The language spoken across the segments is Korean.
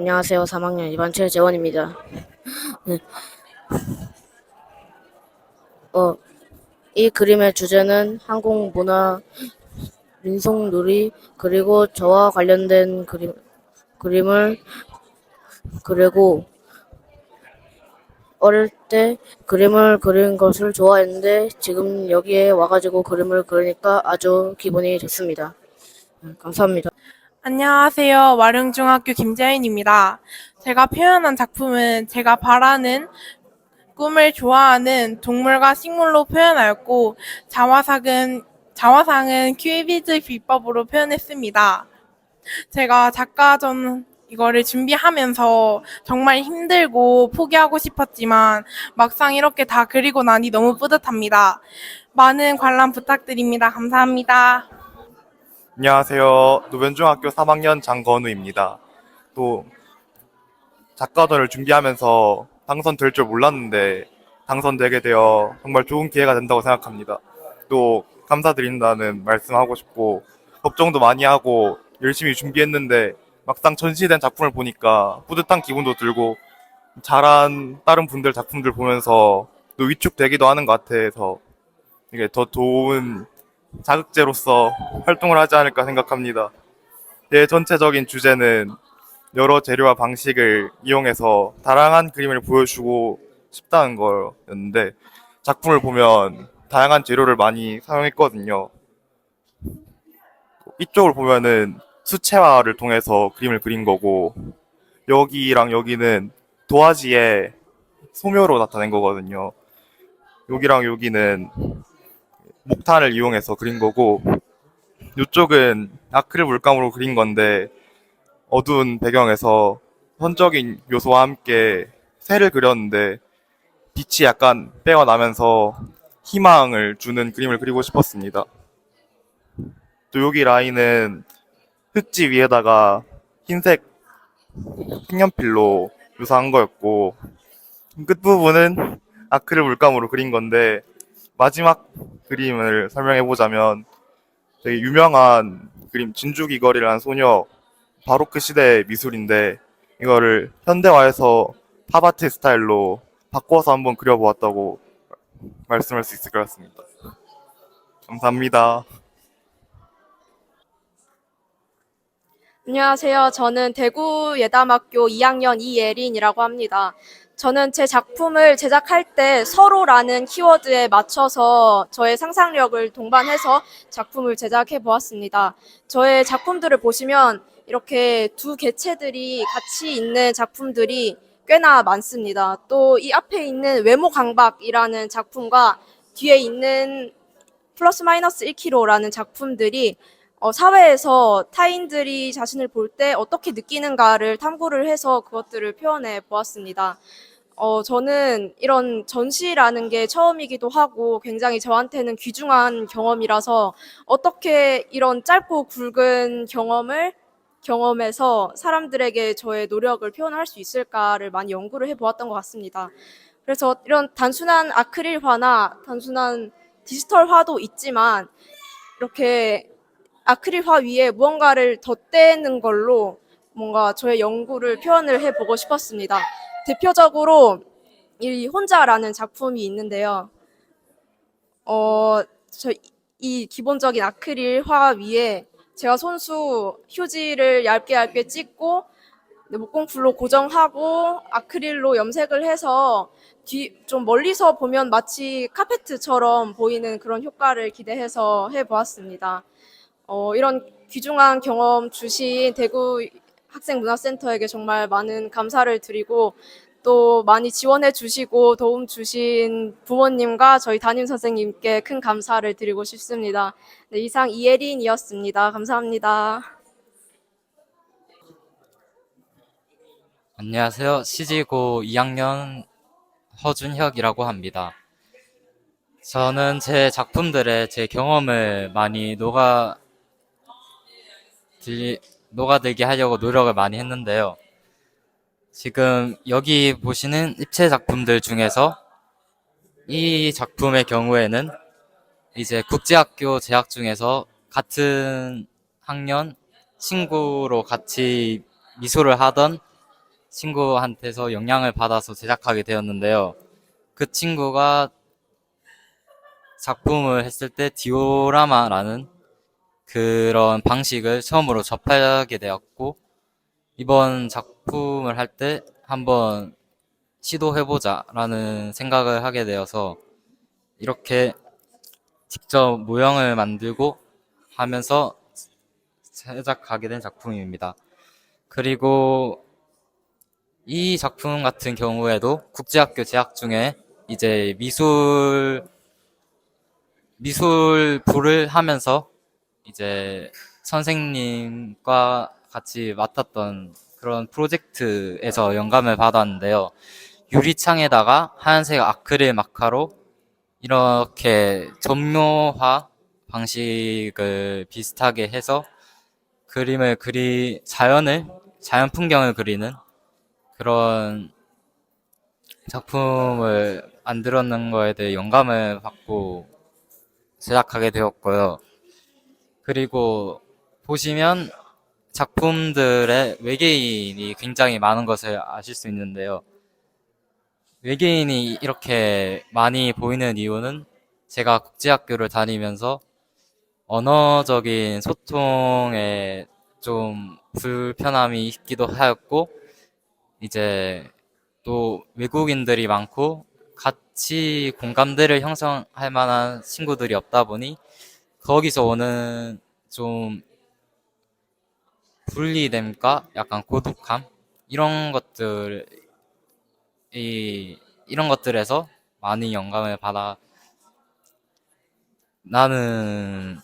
안녕하세요. 3학년 2반 최재원입니다. 네, 어, 이 그림의 주제는 한국 문화 민속놀이 그리고 저와 관련된 그림을 그리고 어릴 때 그림을 그리는 것을 좋아했는데 지금 여기에 와가지고 그림을 그리니까 아주 기분이 좋습니다. 감사합니다. 안녕하세요. 와룡중학교 김재인입니다. 제가 표현한 작품은 제가 바라는 꿈을 좋아하는 동물과 식물로 표현하였고, 자화상은 큐비즈 비법으로 표현했습니다. 제가 작가전 이거를 준비하면서 정말 힘들고 포기하고 싶었지만 막상 이렇게 다 그리고 나니 너무 뿌듯합니다. 많은 관람 부탁드립니다. 감사합니다. 안녕하세요. 노변중학교 3학년 장건우입니다. 또 작가전을 준비하면서 당선될 줄 몰랐는데 당선되게 되어 정말 좋은 기회가 된다고 생각합니다. 또 감사드린다는 말씀하고 싶고 걱정도 많이 하고 열심히 준비했는데 막상 전시된 작품을 보니까 뿌듯한 기분도 들고 잘한 다른 분들 작품들 보면서 또 위축되기도 하는 것 같아서 이게 더 좋은 자극제로서 활동을 하지 않을까 생각합니다. 내 전체적인 주제는 여러 재료와 방식을 이용해서 다양한 그림을 보여주고 싶다는 거였는데 작품을 보면 다양한 재료를 많이 사용했거든요. 이쪽을 보면은 수채화를 통해서 그림을 그린 거고 여기랑 여기는 도화지에 소묘로 나타낸 거거든요. 여기랑 여기는 목탄을 이용해서 그린 거고 이쪽은 아크릴 물감으로 그린 건데 어두운 배경에서 선적인 요소와 함께 새를 그렸는데 빛이 약간 빼어나면서 희망을 주는 그림을 그리고 싶었습니다. 또 여기 라인은 흙지 위에다가 흰색 색연필로 묘사한 거였고 끝부분은 아크릴 물감으로 그린 건데 마지막 그림을 설명해보자면 되게 유명한 그림 진주귀걸이라는 소녀 바로크 시대의 미술인데 이거를 현대화해서 팝아트 스타일로 바꿔서 한번 그려보았다고 말씀할 수 있을 것 같습니다. 감사합니다. 안녕하세요. 저는 대구 예담학교 2학년 이예린이라고 합니다. 저는 제 작품을 제작할 때 서로라는 키워드에 맞춰서 저의 상상력을 동반해서 작품을 제작해 보았습니다. 저의 작품들을 보시면 이렇게 두 개체들이 같이 있는 작품들이 꽤나 많습니다. 또 이 앞에 있는 외모 강박이라는 작품과 뒤에 있는 플러스 마이너스 1kg라는 작품들이 사회에서 타인들이 자신을 볼 때 어떻게 느끼는가를 탐구를 해서 그것들을 표현해 보았습니다. 저는 이런 전시라는 게 처음이기도 하고 굉장히 저한테는 귀중한 경험이라서 어떻게 이런 짧고 굵은 경험해서 사람들에게 저의 노력을 표현할 수 있을까를 많이 연구를 해 보았던 것 같습니다. 그래서 이런 단순한 아크릴화나 단순한 디지털화도 있지만 이렇게 아크릴화 위에 무언가를 덧대는 걸로 뭔가 저의 연구를 표현을 해보고 싶었습니다. 대표적으로 이 혼자라는 작품이 있는데요. 이 기본적인 아크릴화 위에 제가 손수 휴지를 얇게 얇게 찍고 목공풀로 고정하고 아크릴로 염색을 해서 좀 멀리서 보면 마치 카페트처럼 보이는 그런 효과를 기대해서 해보았습니다. 이런 귀중한 경험 주신 대구 학생문화센터에게 정말 많은 감사를 드리고 또 많이 지원해 주시고 도움 주신 부모님과 저희 담임 선생님께 큰 감사를 드리고 싶습니다. 네, 이상 이예린이었습니다. 감사합니다. 안녕하세요. CG고 2학년 허준혁이라고 합니다. 저는 제 작품들에 제 경험을 많이 녹아들게 하려고 노력을 많이 했는데요. 지금 여기 보시는 입체 작품들 중에서 이 작품의 경우에는 이제 국제학교 재학 중에서 같은 학년 친구로 같이 미술을 하던 친구한테서 영향을 받아서 제작하게 되었는데요. 그 친구가 작품을 했을 때 디오라마라는 그런 방식을 처음으로 접하게 되었고, 이번 작품을 할 때 한번 시도해보자라는 생각을 하게 되어서 이렇게 직접 모형을 만들고 하면서 제작하게 된 작품입니다. 그리고 이 작품 같은 경우에도 국제학교 재학 중에 이제 미술부를 하면서 이제 선생님과 같이 맡았던 그런 프로젝트에서 영감을 받았는데요. 유리창에다가 하얀색 아크릴 마카로 이렇게 점묘화 방식을 비슷하게 해서 자연 풍경을 그리는 그런 작품을 만들었는 거에 대해 영감을 받고 제작하게 되었고요. 그리고 보시면 작품들의 외계인이 굉장히 많은 것을 아실 수 있는데요. 외계인이 이렇게 많이 보이는 이유는 제가 국제학교를 다니면서 언어적인 소통에 좀 불편함이 있기도 하였고, 이제 또 외국인들이 많고 같이 공감대를 형성할 만한 친구들이 없다 보니 거기서 오는 좀 분리됨과 약간 고독함 이런 것들에서 많이 영감을 받아 나는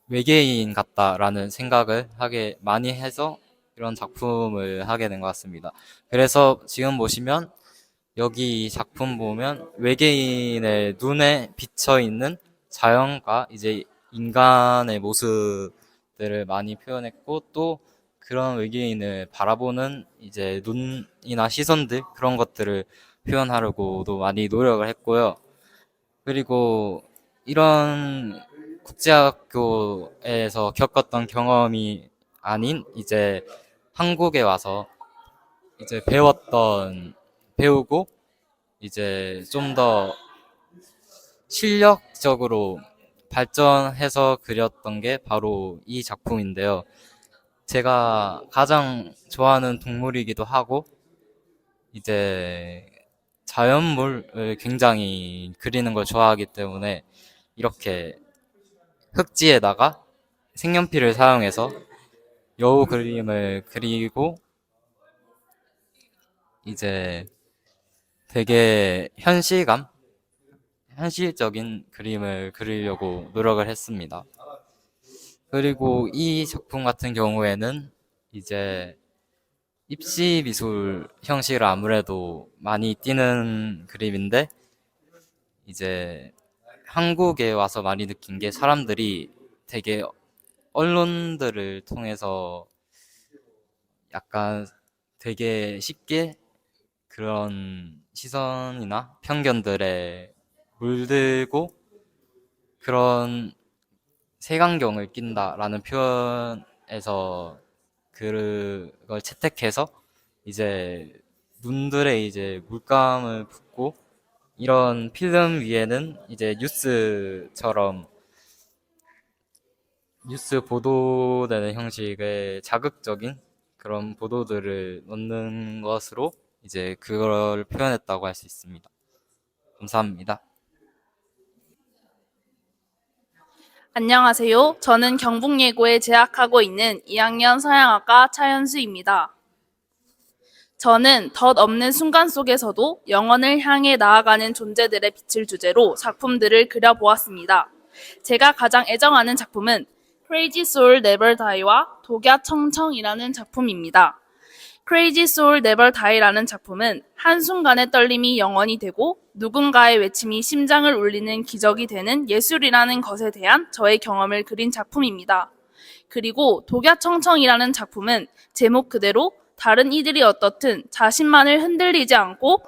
외계인 같다라는 생각을 하게 많이 해서 이런 작품을 하게 된 것 같습니다. 그래서 지금 보시면 여기 작품 보면 외계인의 눈에 비쳐 있는 자연과 이제 인간의 모습들을 많이 표현했고, 또 그런 외계인을 바라보는 이제 눈이나 시선들 그런 것들을 표현하려고도 많이 노력을 했고요. 그리고 이런 국제학교에서 겪었던 경험이 아닌 이제 한국에 와서 이제 배우고 이제 좀 더 실력적으로 발전해서 그렸던 게 바로 이 작품인데요. 제가 가장 좋아하는 동물이기도 하고 이제 자연물을 굉장히 그리는 걸 좋아하기 때문에 이렇게 흙지에다가 색연필을 사용해서 여우 그림을 그리고 이제 되게 현실적인 그림을 그리려고 노력을 했습니다. 그리고 이 작품 같은 경우에는 이제 입시 미술 형식을 아무래도 많이 띠는 그림인데, 이제 한국에 와서 많이 느낀 게 사람들이 되게 언론들을 통해서 약간 되게 쉽게 그런 시선이나 편견들에 물들고 그런 색안경을 낀다라는 표현에서 그걸 채택해서 이제 눈들에 이제 물감을 붓고, 이런 필름 위에는 이제 뉴스 보도되는 형식의 자극적인 그런 보도들을 넣는 것으로 이제 그걸 표현했다고 할 수 있습니다. 감사합니다. 안녕하세요. 저는 경북예고에 재학하고 있는 2학년 서양학과 차현수입니다. 저는 덧없는 순간 속에서도 영원을 향해 나아가는 존재들의 빛을 주제로 작품들을 그려보았습니다. 제가 가장 애정하는 작품은 Crazy Soul Never Die와 독야청청이라는 작품입니다. Crazy Soul Never Die라는 작품은 한순간의 떨림이 영원이 되고 누군가의 외침이 심장을 울리는 기적이 되는 예술이라는 것에 대한 저의 경험을 그린 작품입니다. 그리고 독야청청이라는 작품은 제목 그대로 다른 이들이 어떻든 자신만을 흔들리지 않고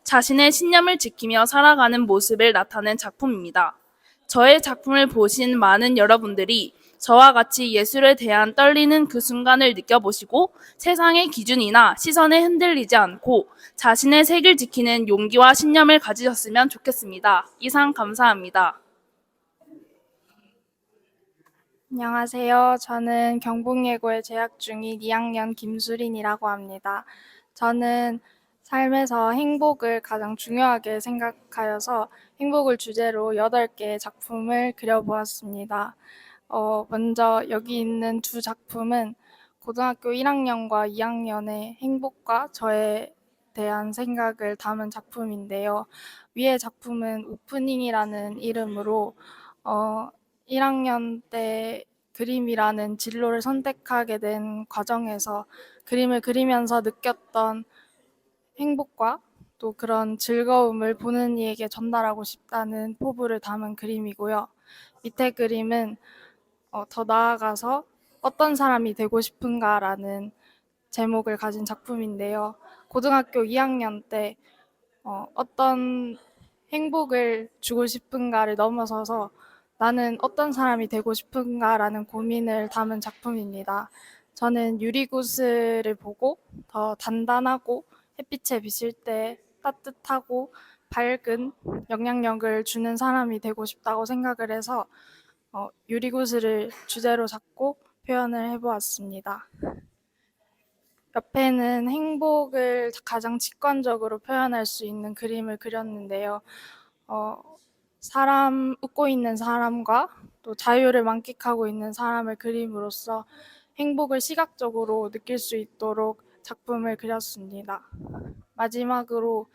자신의 신념을 지키며 살아가는 모습을 나타낸 작품입니다. 저의 작품을 보신 많은 여러분들이 저와 같이 예술에 대한 떨리는 그 순간을 느껴보시고 세상의 기준이나 시선에 흔들리지 않고 자신의 색을 지키는 용기와 신념을 가지셨으면 좋겠습니다. 이상 감사합니다. 안녕하세요. 저는 경북예고에 재학 중인 2학년 김수린이라고 합니다. 저는 삶에서 행복을 가장 중요하게 생각하여서 행복을 주제로 8개의 작품을 그려보았습니다. 먼저 여기 있는 두 작품은 고등학교 1학년과 2학년의 행복과 저에 대한 생각을 담은 작품인데요. 위의 작품은 오프닝이라는 이름으로 1학년 때 그림이라는 진로를 선택하게 된 과정에서 그림을 그리면서 느꼈던 행복과 또 그런 즐거움을 보는 이에게 전달하고 싶다는 포부를 담은 그림이고요. 밑에 그림은 더 나아가서 어떤 사람이 되고 싶은가라는 제목을 가진 작품인데요. 고등학교 2학년 때 어떤 행복을 주고 싶은가를 넘어서서 나는 어떤 사람이 되고 싶은가라는 고민을 담은 작품입니다. 저는 유리구슬을 보고 더 단단하고 햇빛에 비칠 때 따뜻하고 밝은 영향력을 주는 사람이 되고 싶다고 생각을 해서 유리구슬을 주제로 잡고 표현을 해보았습니다. 옆에는 행복을 가장 직관적으로 표현할 수 있는 그림을 그렸는데요. 웃고 있는 사람과 또 자유를 만끽하고 있는 사람을 그림으로써 행복을 시각적으로 느낄 수 있도록 작품을 그렸습니다. 마지막으로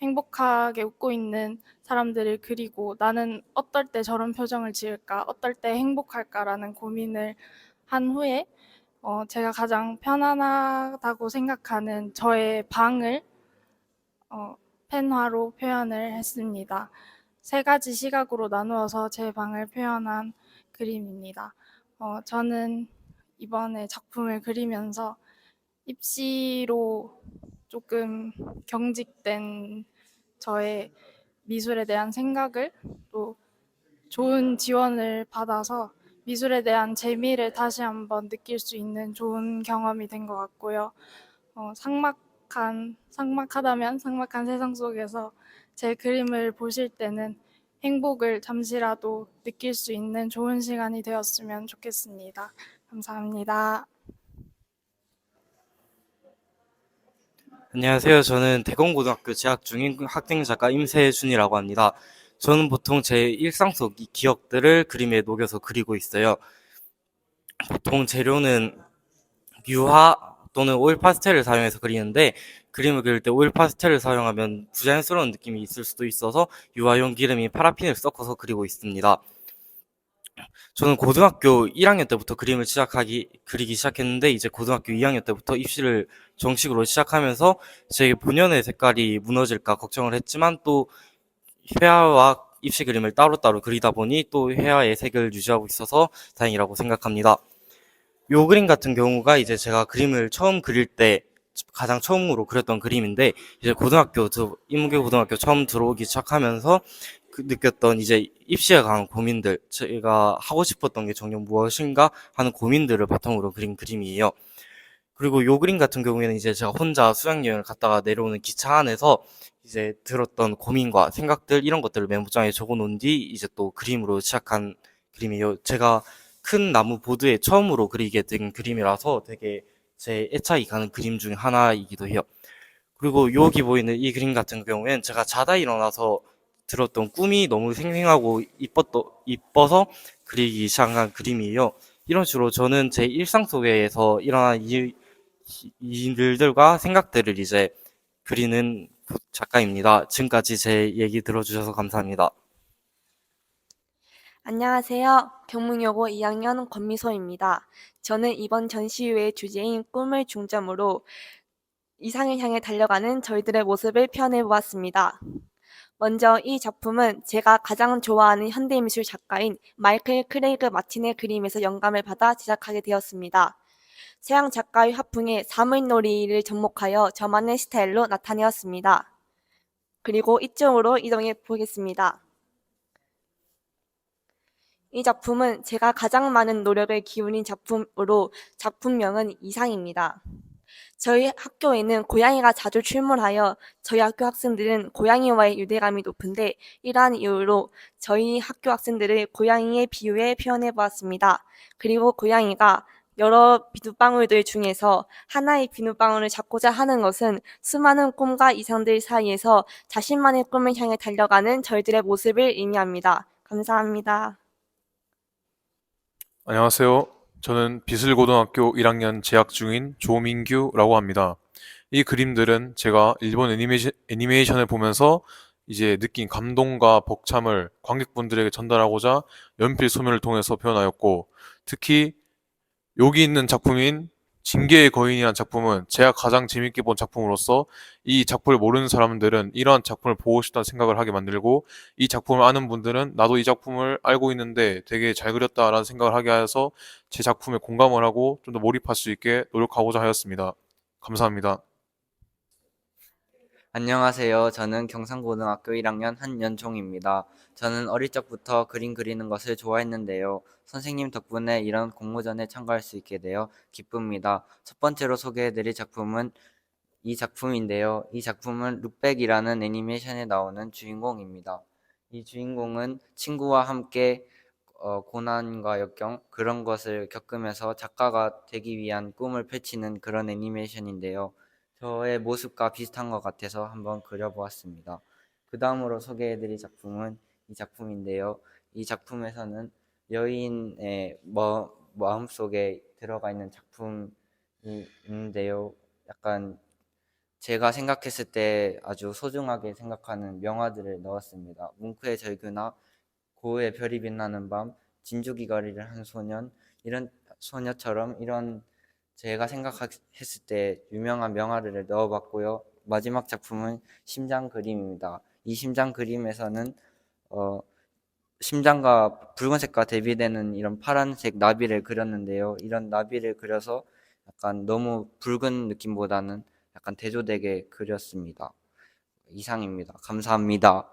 행복하게 웃고 있는 사람들을 그리고 나는 어떨 때 저런 표정을 지을까, 어떨 때 행복할까라는 고민을 한 후에 제가 가장 편안하다고 생각하는 저의 방을 펜화로 표현을 했습니다. 3가지 시각으로 나누어서 제 방을 표현한 그림입니다. 저는 이번에 작품을 그리면서 입시로 조금 경직된 저의 미술에 대한 생각을 또 좋은 지원을 받아서 미술에 대한 재미를 다시 한번 느낄 수 있는 좋은 경험이 된 것 같고요. 삭막하다면 삭막한 세상 속에서 제 그림을 보실 때는 행복을 잠시라도 느낄 수 있는 좋은 시간이 되었으면 좋겠습니다. 감사합니다. 안녕하세요. 저는 대건고등학교 재학 중인 학생 작가 임세준이라고 합니다. 저는 보통 제 일상 속 기억들을 그림에 녹여서 그리고 있어요. 보통 재료는 유화 또는 오일 파스텔을 사용해서 그리는데 그림을 그릴 때 오일 파스텔을 사용하면 부자연스러운 느낌이 있을 수도 있어서 유화용 기름인 파라핀을 섞어서 그리고 있습니다. 저는 고등학교 1학년 때부터 그림을 그리기 시작했는데 이제 고등학교 2학년 때부터 입시를 정식으로 시작하면서 제 본연의 색깔이 무너질까 걱정을 했지만 또 회화와 입시 그림을 따로따로 그리다 보니 또 회화의 색을 유지하고 있어서 다행이라고 생각합니다. 요 그림 같은 경우가 이제 제가 그림을 처음 그릴 때 가장 처음으로 그렸던 그림인데 이제 인문계 고등학교 처음 들어오기 시작하면서 느꼈던 이제 입시에 관한 고민들, 제가 하고 싶었던 게 정녕 무엇인가 하는 고민들을 바탕으로 그린 그림이에요. 그리고 요 그림 같은 경우에는 이제 제가 혼자 수학여행을 갔다가 내려오는 기차 안에서 이제 들었던 고민과 생각들 이런 것들을 메모장에 적어 놓은 뒤 이제 또 그림으로 시작한 그림이에요. 제가 큰 나무 보드에 처음으로 그리게 된 그림이라서 되게 제 애착이 가는 그림 중 하나이기도 해요. 그리고 여기 보이는 이 그림 같은 경우에는 제가 자다 일어나서 들었던 꿈이 너무 생생하고 이뻐서 그리기 시작한 그림이에요. 이런 식으로 저는 제 일상 속에서 일어난 일들과 생각들을 이제 그리는 작가입니다. 지금까지 제 얘기 들어주셔서 감사합니다. 안녕하세요. 경북여고 2학년 권미소입니다. 저는 이번 전시회의 주제인 꿈을 중점으로 이상을 향해 달려가는 저희들의 모습을 표현해 보았습니다. 먼저 이 작품은 제가 가장 좋아하는 현대미술 작가인 마이클 크레이그 마틴의 그림에서 영감을 받아 제작하게 되었습니다. 서양 작가의 화풍에 사물놀이를 접목하여 저만의 스타일로 나타내었습니다. 그리고 이쪽으로 이동해 보겠습니다. 이 작품은 제가 가장 많은 노력을 기울인 작품으로 작품명은 이상입니다. 저희 학교에는 고양이가 자주 출몰하여 저희 학교 학생들은 고양이와의 유대감이 높은데 이러한 이유로 저희 학교 학생들을 고양이에 비유해 표현해 보았습니다. 그리고 고양이가 여러 비눗방울들 중에서 하나의 비눗방울을 잡고자 하는 것은 수많은 꿈과 이상들 사이에서 자신만의 꿈을 향해 달려가는 저희들의 모습을 의미합니다. 감사합니다. 안녕하세요. 저는 비슬고등학교 1학년 재학 중인 조민규라고 합니다. 이 그림들은 제가 일본 애니메이션을 보면서 이제 느낀 감동과 벅참을 관객분들에게 전달하고자 연필 소묘를 통해서 표현하였고, 특히 여기 있는 작품인 징계의 거인이라는 작품은 제가 가장 재밌게 본 작품으로서 이 작품을 모르는 사람들은 이러한 작품을 보고 싶다는 생각을 하게 만들고, 이 작품을 아는 분들은 나도 이 작품을 알고 있는데 되게 잘 그렸다라는 생각을 하게 하여서 제 작품에 공감을 하고 좀 더 몰입할 수 있게 노력하고자 하였습니다. 감사합니다. 안녕하세요. 저는 경상고등학교 1학년 한연종입니다. 저는 어릴 적부터 그림 그리는 것을 좋아했는데요. 선생님 덕분에 이런 공모전에 참가할 수 있게 되어 기쁩니다. 첫 번째로 소개해드릴 작품은 이 작품인데요. 이 작품은 룩백이라는 애니메이션에 나오는 주인공입니다. 이 주인공은 친구와 함께 고난과 역경 그런 것을 겪으면서 작가가 되기 위한 꿈을 펼치는 그런 애니메이션인데요. 저의 모습과 비슷한 것 같아서 한번 그려보았습니다. 그 다음으로 소개해드릴 작품은 이 작품인데요. 이 작품에서는 여인의 마음속에 들어가 있는 작품이 있는데요. 약간 제가 생각했을 때 아주 소중하게 생각하는 명화들을 넣었습니다. 뭉크의 절규나 고우의 별이 빛나는 밤, 진주귀걸이를 한 소년, 이런 소녀처럼 이런 제가 생각했을 때 유명한 명화를 넣어봤고요. 마지막 작품은 심장 그림입니다. 이 심장 그림에서는 심장과 붉은색과 대비되는 이런 파란색 나비를 그렸는데요. 이런 나비를 그려서 약간 너무 붉은 느낌보다는 약간 대조되게 그렸습니다. 이상입니다. 감사합니다.